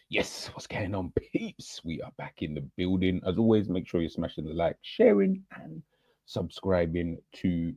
Yes, what's going on, peeps? We are back in the building. As always, make sure you're smashing the like, sharing, and subscribing to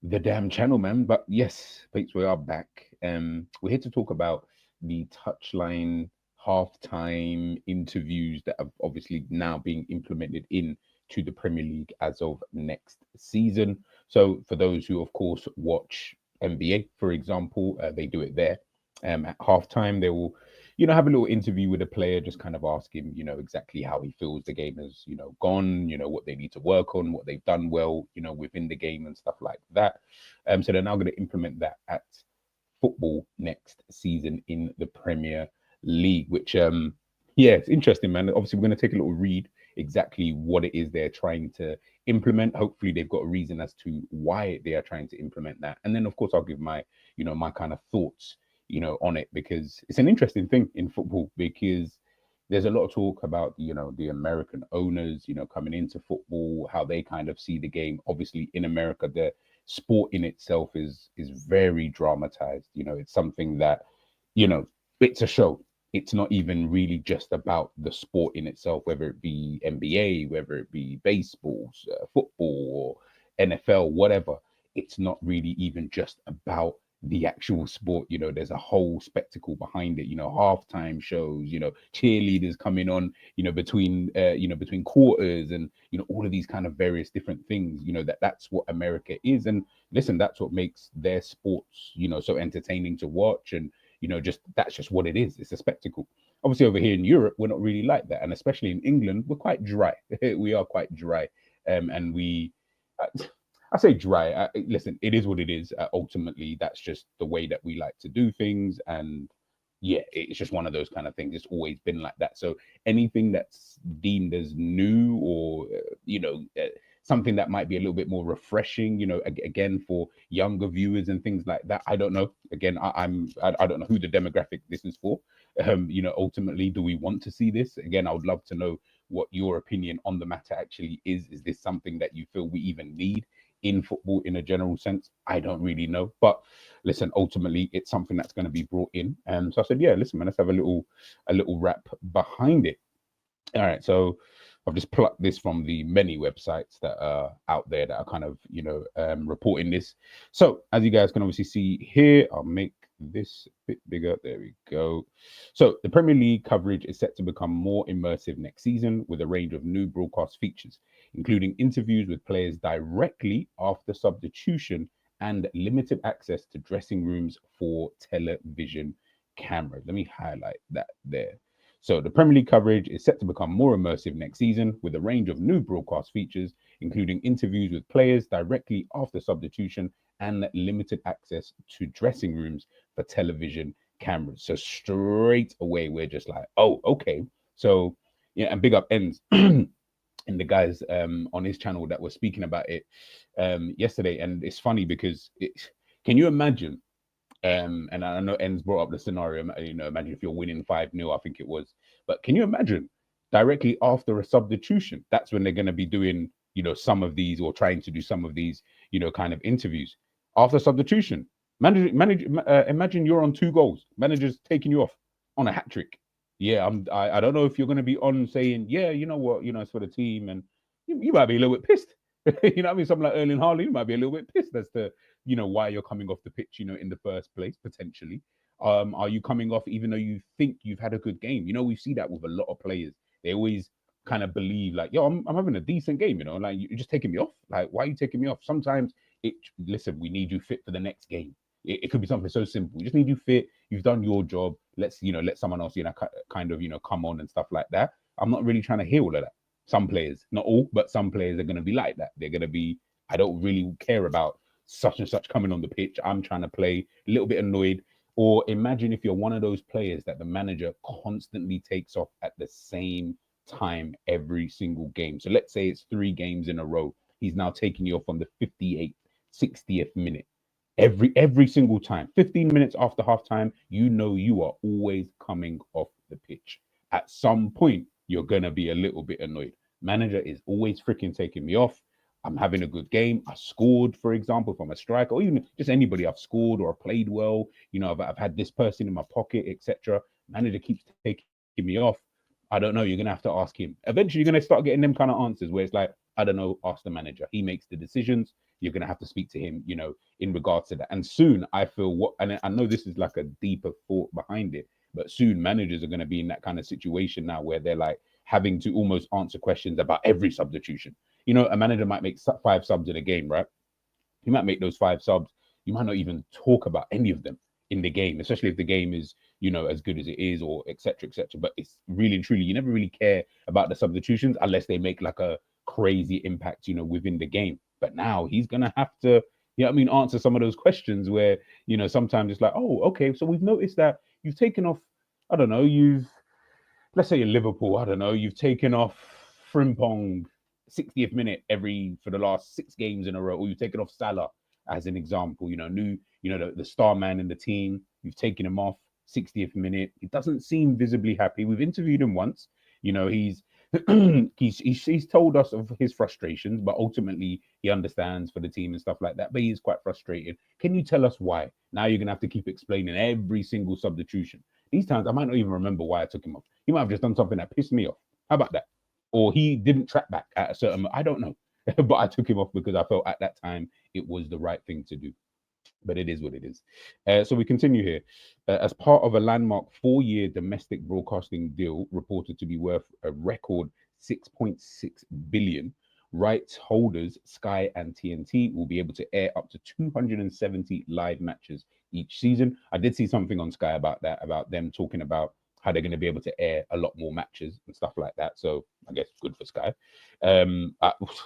the damn channel, man. But yes, peeps, we are back. We're here to talk about the touchline halftime interviews that have obviously now being implemented in to the Premier League as of next season. So for those who, of course, watch NBA, for example, they do it there. At halftime, they will have a little interview with a player, just kind of ask him, exactly how he feels the game has, gone, what they need to work on, what they've done well, within the game and stuff like that. So they're now going to implement that at football next season in the Premier League, which, yeah, it's interesting, man. Obviously, we're going to take a little read exactly what it is they're trying to implement. Hopefully, they've got a reason as to why they are trying to implement that. And then, of course, I'll give my, my kind of thoughts on it, because it's an interesting thing in football, because there's a lot of talk about, the American owners, coming into football, how they kind of see the game. Obviously, in America, the sport in itself is very dramatized. It's something that, you know, it's a show. It's not even really just about the sport in itself, whether it be NBA, whether it be baseball, football, or NFL, whatever. It's not really even just about the actual sport. There's a whole spectacle behind it. Halftime shows, cheerleaders coming on, between quarters, and all of these kind of various different things. That's what America is. And listen, that's what makes their sports, so entertaining to watch. And just that's just what it is. It's a spectacle. Obviously, over here in Europe, we're not really like that, and especially in England, we're quite dry. We are quite dry, and I say dry. Listen, it is what it is. Ultimately, that's just the way that we like to do things, and yeah, it's just one of those kind of things. It's always been like that. So anything that's deemed as new, or something that might be a little bit more refreshing, again, for younger viewers and things like that. I don't know. Again, I don't know who the demographic this is for. Ultimately, do we want to see this? Again, I would love to know what your opinion on the matter actually is. Is this something that you feel we even need in football in a general sense? I don't really know. But listen, ultimately it's something that's going to be brought in. And so I said, yeah, listen, man, let's have a little wrap behind it. All right. So I've just plucked this from the many websites that are out there that are kind of, reporting this. So as you guys can obviously see here, I'll make this a bit bigger. There we go. So the Premier League coverage is set to become more immersive next season with a range of new broadcast features, including interviews with players directly after substitution and limited access to dressing rooms for television cameras. Let me highlight that there. So the Premier League coverage is set to become more immersive next season with a range of new broadcast features, including interviews with players directly after substitution and limited access to dressing rooms for television cameras. So straight away, we're just like, oh, okay. So yeah, and big up ends. And the guys on his channel that were speaking about it yesterday. And it's funny because can you imagine, and I know Ends brought up the scenario. Imagine if you're winning 5-0, I think it was. But can you imagine directly after a substitution? That's when they're going to be doing, some of these, or trying to do some of these, kind of interviews after substitution. Imagine you're on 2 goals. Manager's taking you off on a hat trick. Yeah, I don't know if you're going to be on saying, yeah, you know what, it's for the team, and you might be a little bit pissed. You know what I mean? Something like Erling Haaland, you might be a little bit pissed as to why you're coming off the pitch, in the first place, potentially. Are you coming off even though you think you've had a good game? We see that with a lot of players. They always kind of believe like, yo, I'm having a decent game, like you're just taking me off. Like, why are you taking me off? Sometimes listen, we need you fit for the next game. It could be something so simple. We just need you fit. You've done your job. Let's, let someone else, kind of, come on and stuff like that. I'm not really trying to hear all of that. Some players, not all, but some players are going to be like that. They're going to be, I don't really care about such and such coming on the pitch. I'm trying to play, a little bit annoyed. Or imagine if you're one of those players that the manager constantly takes off at the same time every single game. So let's say it's 3 games in a row. He's now taking you off on the 58th, 60th minute. Every single time. 15 minutes after halftime, you are always coming off the pitch. At some point, you're gonna be a little bit annoyed. Manager is always freaking taking me off. I'm having a good game. I scored, for example, from a striker, or even just anybody. I've scored or played well. I've had this person in my pocket, etc. Manager keeps taking me off. ticking me off. I don't know. You're gonna have to ask him. Eventually, you're gonna start getting them kind of answers where it's like, I don't know. Ask the manager. He makes the decisions. You're gonna have to speak to him. In regards to that. And soon, I feel and I know this is like a deeper thought behind it, but soon managers are gonna be in that kind of situation now where they're like having to almost answer questions about every substitution. A manager might make 5 subs in a game, right? You might make those 5 subs. You might not even talk about any of them in the game, especially if the game is, as good as it is, or etc. etc. But it's really and truly, you never really care about the substitutions unless they make like a crazy impact, within the game. But now he's gonna have to, answer some of those questions where, sometimes it's like, oh, okay, so we've noticed that you've taken off, I don't know, let's say in Liverpool, I don't know, you've taken off Frimpong 60th minute for the last 6 games in a row, or you've taken off Salah as an example, the star man in the team, you've taken him off 60th minute. He doesn't seem visibly happy. We've interviewed him once. He's he's told us of his frustrations, but ultimately he understands for the team and stuff like that. But he's quite frustrated. Can you tell us why? Now you're gonna have to keep explaining every single substitution. These times I might not even remember why I took him off. He might have just done something that pissed me off. How about that? Or he didn't track back at a certain. I don't know, but I took him off because I felt at that time it was the right thing to do. But it is what it is. So we continue here. As part of a landmark 4-year domestic broadcasting deal reported to be worth a record 6.6 billion, rights holders Sky and TNT will be able to air up to 270 live matches each season. I did see something on Sky about that, about them talking about how they're going to be able to air a lot more matches and stuff like that. So I guess good for Sky.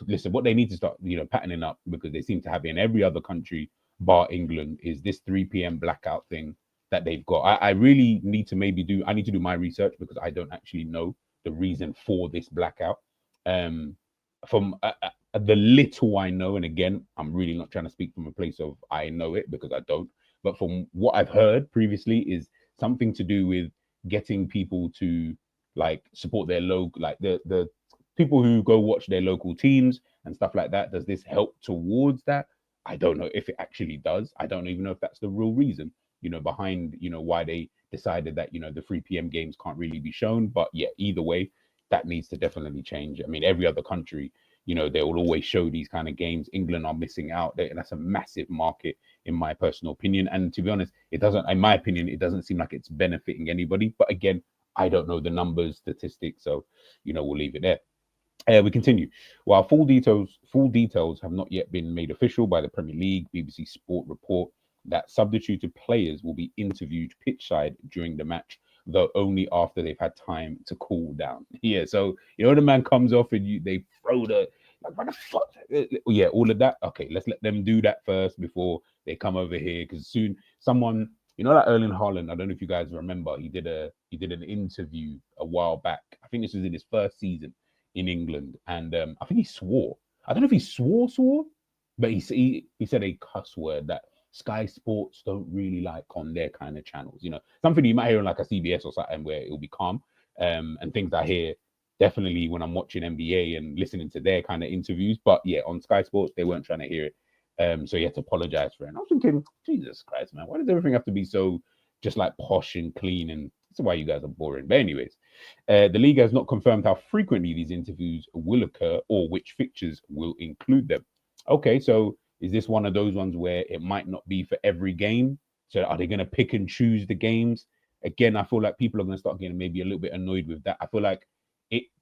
Listen, what they need to start, patterning up, because they seem to have it in every other country bar England, is this 3 p.m. blackout thing that they've got. I really need to I need to do my research because I don't actually know the reason for this blackout. From the little I know, and again, I'm really not trying to speak from a place of I know it, because I don't, but from what I've heard previously, is something to do with getting people to like support their local, like the people who go watch their local teams and stuff like that. Does this help towards that? I don't know if it actually does. I don't even know if that's the real reason, behind, why they decided that, the 3 p.m. games can't really be shown. But yeah, either way, that needs to definitely change. I mean, every other country, they will always show these kind of games. England are missing out. And that's a massive market, in my personal opinion. And to be honest, in my opinion, it doesn't seem like it's benefiting anybody. But again, I don't know the numbers, statistics. So, we'll leave it there. We continue. While full details have not yet been made official by the Premier League, BBC Sport report that substituted players will be interviewed pitchside during the match, though only after they've had time to cool down. Yeah, so the man comes off and they throw like, what the fuck? Yeah, all of that. Okay, let's let them do that first before they come over here, because soon someone, like Erling Haaland. I don't know if you guys remember, he did an interview a while back. I think this was in his first season in England, and I think he swore. I don't know if he swore, but he said a cuss word that Sky Sports don't really like on their kind of channels. Something you might hear on like a CBS or something where it'll be calm, and things I hear definitely when I'm watching NBA and listening to their kind of interviews. But yeah, on Sky Sports they weren't trying to hear it, so he had to apologize for it. And I was thinking, Jesus Christ, man, why does everything have to be so just like posh and clean? And that's why you guys are boring. But anyways, the league has not confirmed how frequently these interviews will occur or which fixtures will include them. Okay, so is this one of those ones where it might not be for every game? So are they going to pick and choose the games? Again, I feel like people are going to start getting maybe a little bit annoyed with that. I feel like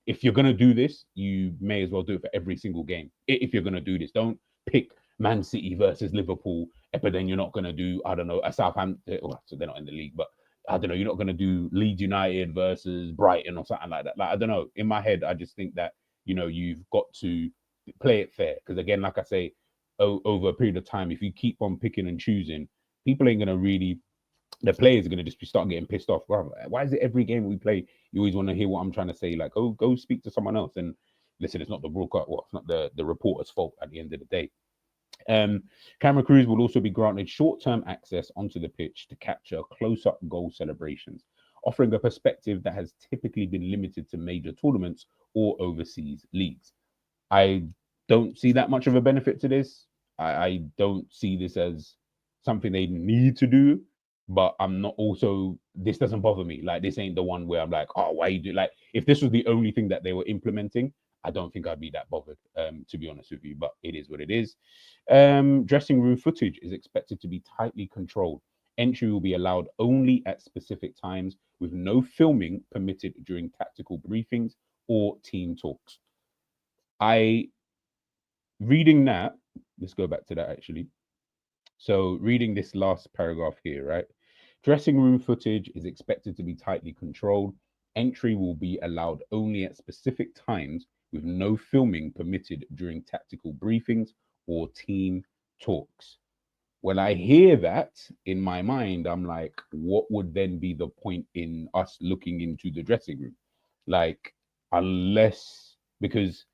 if you're going to do this, you may as well do it for every single game. If you're going to do this, don't pick Man City versus Liverpool, but then you're not going to do, I don't know, a Southampton. Well, so they're not in the league, but I don't know, you're not going to do Leeds United versus Brighton or something like that. Like, I don't know. In my head, I just think that, you've got to play it fair. Because again, like I say, over a period of time, if you keep on picking and choosing, people ain't going to really, the players are going to just start getting pissed off. Well, why is it every game we play, you always want to hear what I'm trying to say? Like, oh, go speak to someone else. And listen, it's not the broadcast, it's not the reporter's fault at the end of the day. Camera crews will also be granted short-term access onto the pitch to capture close-up goal celebrations, offering a perspective that has typically been limited to major tournaments or overseas leagues. I don't see that much of a benefit to this. I don't see this as something they need to do, but I'm not also, this doesn't bother me. Like, this ain't the one where I'm like, oh, why you do, like, if this was the only thing that they were implementing, I don't think I'd be that bothered, to be honest with you, but it is what it is. Dressing room footage is expected to be tightly controlled. Entry will be allowed only at specific times, with no filming permitted during tactical briefings or team talks. I, reading that, let's go back to that actually. So, reading this last paragraph here, right? Dressing room footage is expected to be tightly controlled. Entry will be allowed only at specific times, with no filming permitted during tactical briefings or team talks. When I hear that in my mind, I'm like, what would then be the point in us looking into the dressing room? Like, unless, because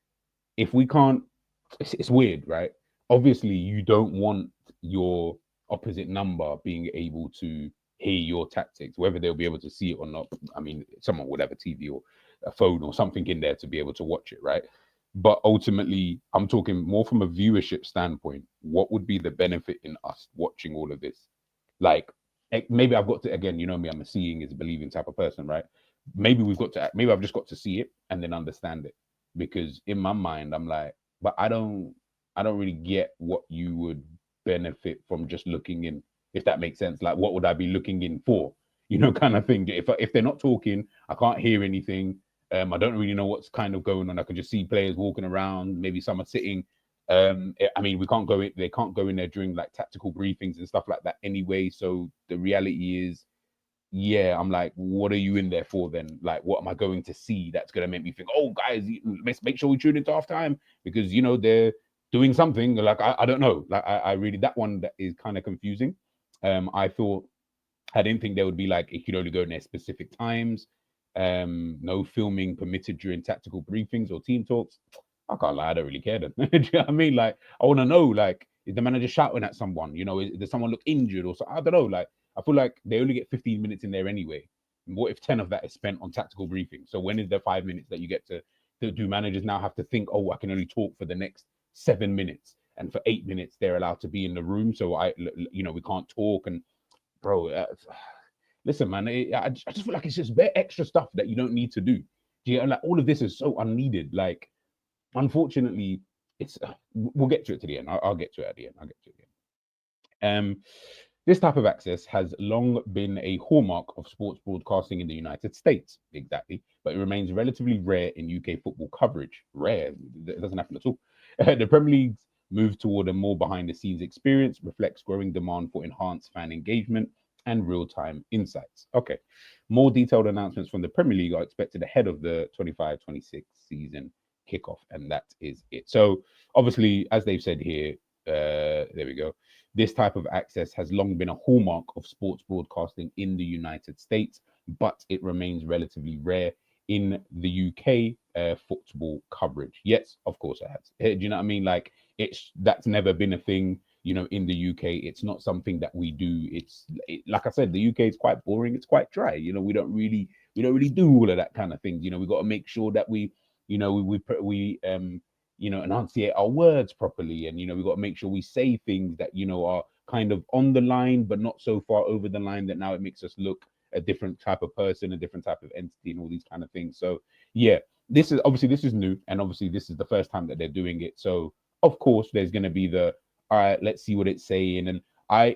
if we can't, it's weird, right? Obviously, you don't want your opposite number being able to hear your tactics, whether they'll be able to see it or not. I mean, someone would have a TV or a phone or something in there to be able to watch it, right? But ultimately, I'm talking more from a viewership standpoint. What would be the benefit in us watching all of this? Like, maybe I've got to, again, you know me, I'm a seeing is believing type of person, right? Maybe I've just got to see it and then understand it, because in my mind I'm like, but I don't really get what you would benefit from just looking in, if that makes sense. Like, what would I be looking in for? Kind of thing. If they're not talking, I can't hear anything. I don't really know what's kind of going on. I can just see players walking around. Maybe some are sitting. I mean, we can't go in. They can't go in there during like tactical briefings and stuff like that anyway. So the reality is, yeah, I'm like, what are you in there for then? Like, what am I going to see that's going to make me think, oh, guys, let's make sure we tune into half time because, they're doing something. Like, I don't know. Like, I really, that one that is kind of confusing. I thought, I didn't think there would be like, it could only go in there specific times. No filming permitted during tactical briefings or team talks. I can't lie, I don't really care then. Do you know what I mean? Like, I want to know, like, is the manager shouting at someone? Does someone look injured or so? I don't know. Like, I feel like they only get 15 minutes in there anyway. What if 10 of that is spent on tactical briefing? So when is the 5 minutes that you get to do managers now have to think, oh, I can only talk for the next 7 minutes, and for 8 minutes they're allowed to be in the room. So we can't talk. And bro, listen, man, I just feel like it's just very extra stuff that you don't need to do. Like, all of this is so unneeded. Like, unfortunately, it's we'll get to it to the end. I'll get to it at the end. I'll get to it at the end. This type of access has long been a hallmark of sports broadcasting in the United States, exactly, but it remains relatively rare in UK football coverage. Rare, it doesn't happen at all. The Premier League's move toward a more behind the scenes experience reflects growing demand for enhanced fan engagement and real time insights. Okay, more detailed announcements from the Premier League are expected ahead of the 25-26 season kickoff, and that is it. So, obviously, as they've said here, there we go. This type of access has long been a hallmark of sports broadcasting in the United States, but it remains relatively rare in the UK football coverage. Yes, of course it has. Do you know what I mean? Like, that's never been a thing. In the UK, it's not something that we do. Like I said, the UK is quite boring. It's quite dry. We don't really do all of that kind of things. We got to make sure that we enunciate our words properly, and we got to make sure we say things that are kind of on the line but not so far over the line that now it makes us look a different type of person, a different type of entity, and all these kind of things. So yeah, this is new, and obviously this is the first time that they're doing it. So of course there's going to be the, all right, let's see what it's saying. And I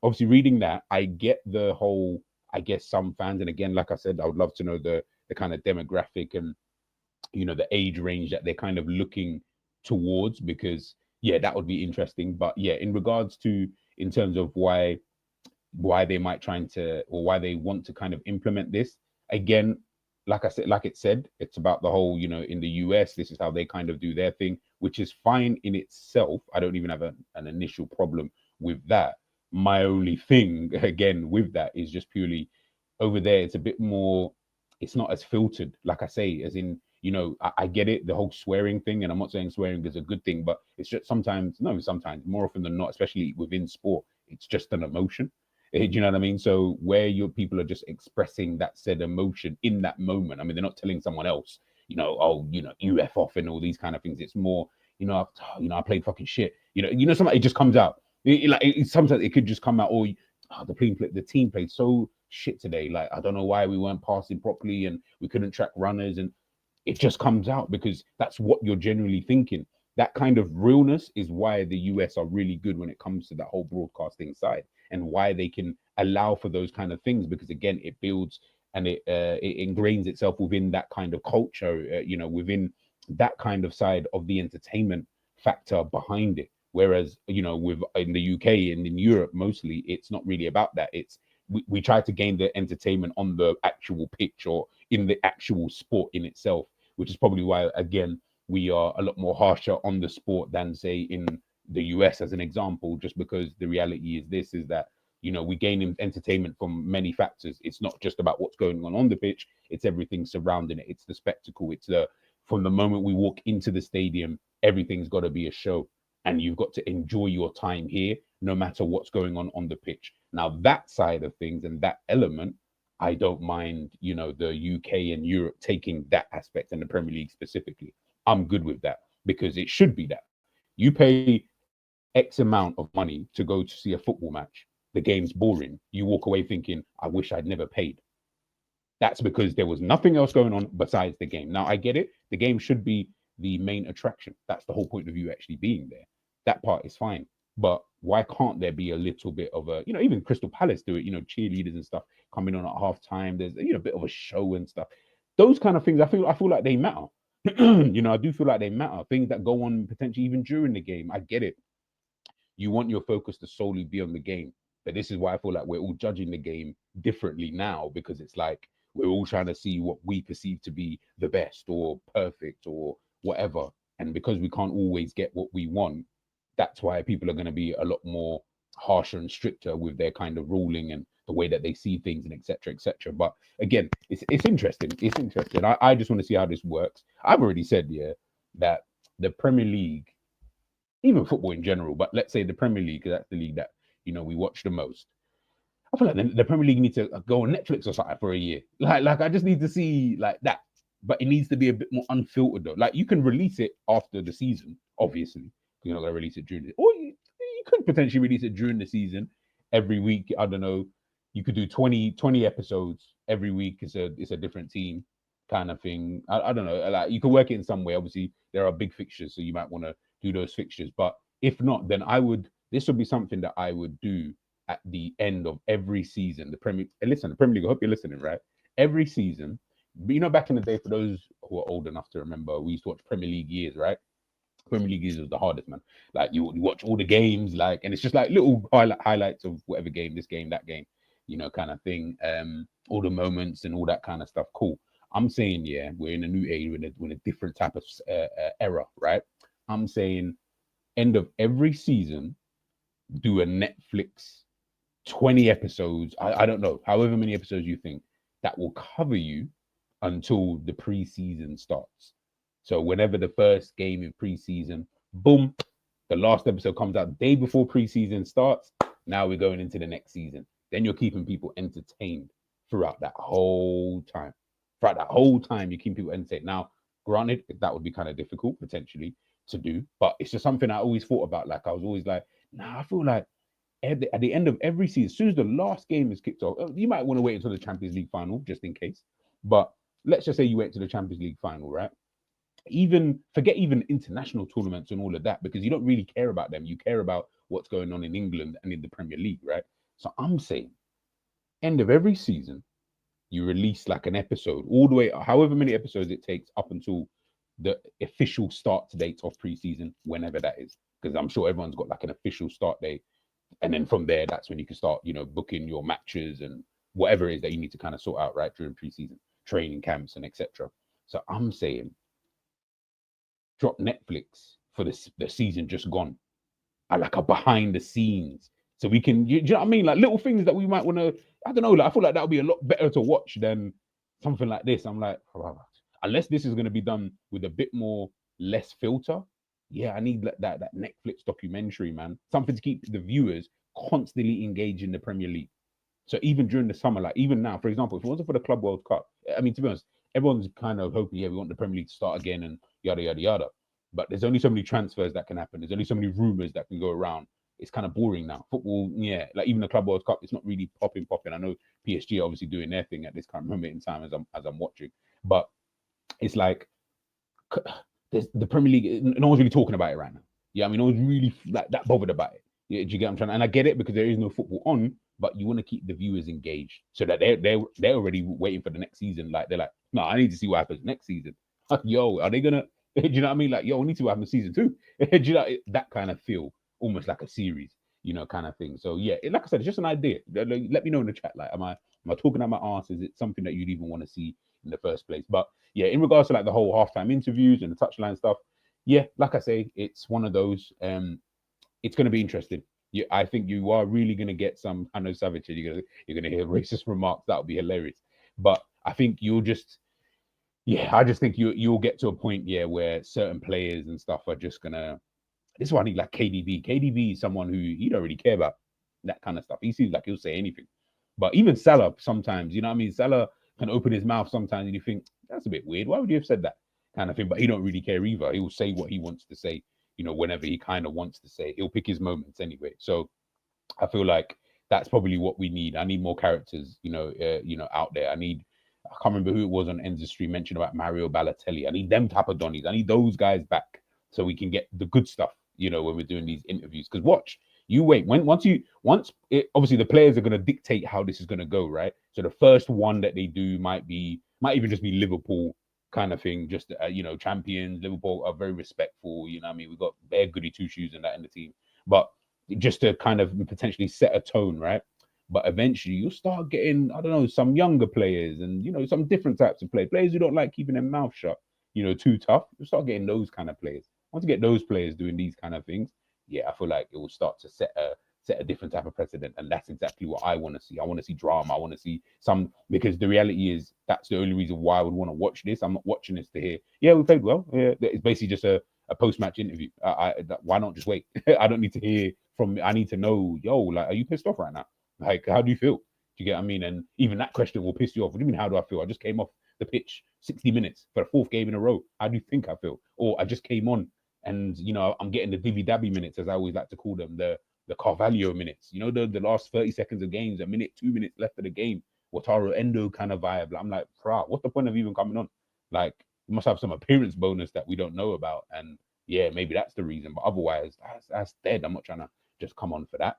obviously, reading that, I get the whole, I guess, some fans, and again, like I said, I would love to know the kind of demographic and the age range that they're kind of looking towards, because yeah, that would be interesting. But yeah, in regards to, in terms of why they might trying to, or why they want to kind of implement this, again, like I said, like it said, it's about the whole, in the US, this is how they kind of do their thing, which is fine in itself. I don't even have an initial problem with that. My only thing again with that is just purely, over there it's a bit more, it's not as filtered, like I say, as in, I get it, the whole swearing thing, and I'm not saying swearing is a good thing, but it's just sometimes, no, sometimes, more often than not, especially within sport, it's just an emotion. Do you know what I mean? So where your people are just expressing that said emotion in that moment. I mean, they're not telling someone else, oh, you F off and all these kind of things. It's more, I played fucking shit. Sometimes it just comes out. Sometimes it could just come out, or the team played so shit today. Like, I don't know why we weren't passing properly and we couldn't track runners. And it just comes out because that's what you're generally thinking. That kind of realness is why the US are really good when it comes to that whole broadcasting side, and why they can allow for those kind of things, because again, it builds and it ingrains itself within that kind of culture, within that kind of side of the entertainment factor behind it. Whereas, with in the UK and in Europe mostly, it's not really about that. It's we try to gain the entertainment on the actual pitch or in the actual sport in itself, which is probably why, again, we are a lot more harsher on the sport than, say, in the US, as an example, just because the reality is this is that, we gain entertainment from many factors. It's not just about what's going on the pitch, it's everything surrounding it. It's the spectacle. It's the from the moment we walk into the stadium, everything's got to be a show. And you've got to enjoy your time here, no matter what's going on the pitch. Now, that side of things and that element, I don't mind, the UK and Europe taking that aspect, and the Premier League specifically. I'm good with that, because it should be that. You pay X amount of money to go to see a football match. The game's boring. You walk away thinking, I wish I'd never paid. That's because there was nothing else going on besides the game. Now, I get it. The game should be the main attraction. That's the whole point of you actually being there. That part is fine. But why can't there be a little bit of a, even Crystal Palace do it, cheerleaders and stuff coming on at half time. There's, a bit of a show and stuff. Those kind of things, I feel like they matter. I do feel like they matter. Things that go on potentially even during the game. I get it. You want your focus to solely be on the game. But this is why I feel like we're all judging the game differently now, because it's like we're all trying to see what we perceive to be the best or perfect or whatever. And because we can't always get what we want, that's why people are going to be a lot more harsher and stricter with their kind of ruling and the way that they see things and etc. etc. But again, it's interesting. It's interesting. I just want to see how this works. I've already said, yeah, that the Premier League, even football in general, but let's say the Premier League, because that's the league that we watch the most. I feel like the Premier League needs to go on Netflix or something for a year. Like I just need to see like that, but it needs to be a bit more unfiltered though. Like, you can release it after the season, obviously. You're not gonna release it during it, or you could potentially release it during the season every week. I don't know. You could do 20 episodes every week. It's a different team kind of thing. I don't know. Like, you can work it in some way. Obviously, there are big fixtures, so you might want to do those fixtures. But if not, then this would be something that I would do at the end of every season. The Premier League, I hope you're listening, right? Every season, back in the day, for those who are old enough to remember, we used to watch Premier League years, right? Premier League years was the hardest, man. Like, you watch all the games, like, and it's just like little highlights of whatever game, this game, that game, kind of thing. All the moments and all that kind of stuff. Cool. I'm saying, yeah, we're in a new age, we're in a different type of era, right? I'm saying end of every season, do a Netflix 20 episodes. I don't know, however many episodes you think that will cover you until the preseason starts. So whenever the first game in preseason, boom, the last episode comes out the day before preseason starts. Now we're going into the next season. Then you're keeping people entertained throughout that whole time. Throughout that whole time, you keep people entertained. Now, granted, that would be kind of difficult potentially to do, but it's just something I always thought about. Like, I was always like, nah, I feel like at the end of every season, as soon as the last game is kicked off, you might want to wait until the Champions League final just in case. But let's just say you went to the Champions League final, right? Even forget even international tournaments and all of that, because you don't really care about them. You care about what's going on in England and in the Premier League, right? So I'm saying, end of every season, you release like an episode all the way, however many episodes it takes up until the official start date of preseason, whenever that is. Because I'm sure everyone's got like an official start date. And then from there, that's when you can start, booking your matches and whatever it is that you need to kind of sort out, right, during preseason training camps and etc. So I'm saying, drop Netflix for the season just gone. I like a behind the scenes, so we can, you know what I mean, like little things that we might want to. I don't know. Like, I feel like that would be a lot better to watch than something like this. I'm like, unless this is going to be done with a bit more less filter. Yeah, I need that Netflix documentary, man. Something to keep the viewers constantly engaged in the Premier League. So even during the summer, like even now, for example, if it wasn't for the Club World Cup, I mean, to be honest, everyone's kind of hoping, yeah, we want the Premier League to start again and yada yada yada. But there's only so many transfers that can happen. There's only so many rumors that can go around. it's kind of boring now. Football, yeah, like even the Club World Cup, it's not really popping. I know PSG are obviously doing their thing at this current moment in time as I'm watching, but it's like there's the Premier League. No one's really talking about it right now. Yeah, I mean, no one's really like that bothered about it. Yeah, do you get what I'm trying? And I get it because there is no football on, but you want to keep the viewers engaged so that they're already waiting for the next season. Like they're like, no, I need to see what happens next season. Yo, are they gonna? Do you know what I mean? Like, yo, I need to see what happens season 2. Do you know that kind of feel, almost like a series, kind of thing. So yeah, like I said, it's just an idea. Let me know in the chat. Like, am I talking out my ass? Is it something that you'd even want to see in the first place? But yeah, in regards to like the whole halftime interviews and the touchline stuff, yeah, like I say, it's one of those. It's going to be interesting. I think you are really going to get some. I know Savage, you're gonna hear racist remarks. That would be hilarious. But I think you'll just, yeah, I just think you'll get to a point, yeah, where certain players and stuff are just gonna. This is why I need like KDB. KDB is someone who you don't really care about that kind of stuff. He seems like he'll say anything. But even Salah sometimes, you know what I mean? Salah can open his mouth sometimes and you think, that's a bit weird. Why would you have said that kind of thing? But he don't really care either. He will say what he wants to say, whenever he kind of wants to say. He'll pick his moments anyway. So I feel like that's probably what we need. I need more characters, out there. I can't remember who it was on Enza Stream mentioned about Mario Balotelli. I need them type of Donnies. I need those guys back so we can get the good stuff, when we're doing these interviews. Because watch, you wait. Obviously the players are going to dictate how this is going to go, right? So the first one that they do might even just be Liverpool kind of thing. Just champions. Liverpool are very respectful. You know what I mean? We've got bare goody two shoes and that in the team, but just to kind of potentially set a tone, right? But eventually you'll start getting, I don't know, some younger players and some different types of players who don't like keeping their mouth shut, too tough. You'll start getting those kind of players. Once you get those players doing these kind of things, yeah, I feel like it will start to set a different type of precedent. And that's exactly what I want to see. I want to see drama. I want to see because the reality is that's the only reason why I would want to watch this. I'm not watching this to hear, yeah, we played well. Yeah, it's basically just a post-match interview. Why not just wait? I don't need to hear from. I need to know, yo, like, are you pissed off right now? Like, how do you feel? Do you get what I mean? And even that question will piss you off. What do you mean, how do I feel? I just came off the pitch 60 minutes for the 4th game in a row. How do you think I feel? Or I just came on and, I'm getting the divvy-dabby minutes, as I always like to call them, the Carvalho minutes. The last 30 seconds of games, a minute, 2 minutes left of the game. Wataru Endo kind of vibe. Like, I'm like, what's the point of even coming on? Like, you must have some appearance bonus that we don't know about. And yeah, maybe that's the reason. But otherwise, that's dead. I'm not trying to just come on for that.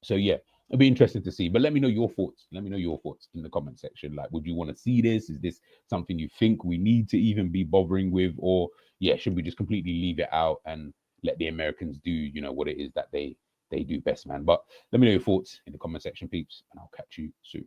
So yeah, it'll be interesting to see. But let me know your thoughts. Let me know your thoughts in the comment section. Like, would you want to see this? Is this something you think we need to even be bothering with? Or yeah, should we just completely leave it out and let the Americans do, what it is that they do best, man? But let me know your thoughts in the comment section, peeps, and I'll catch you soon.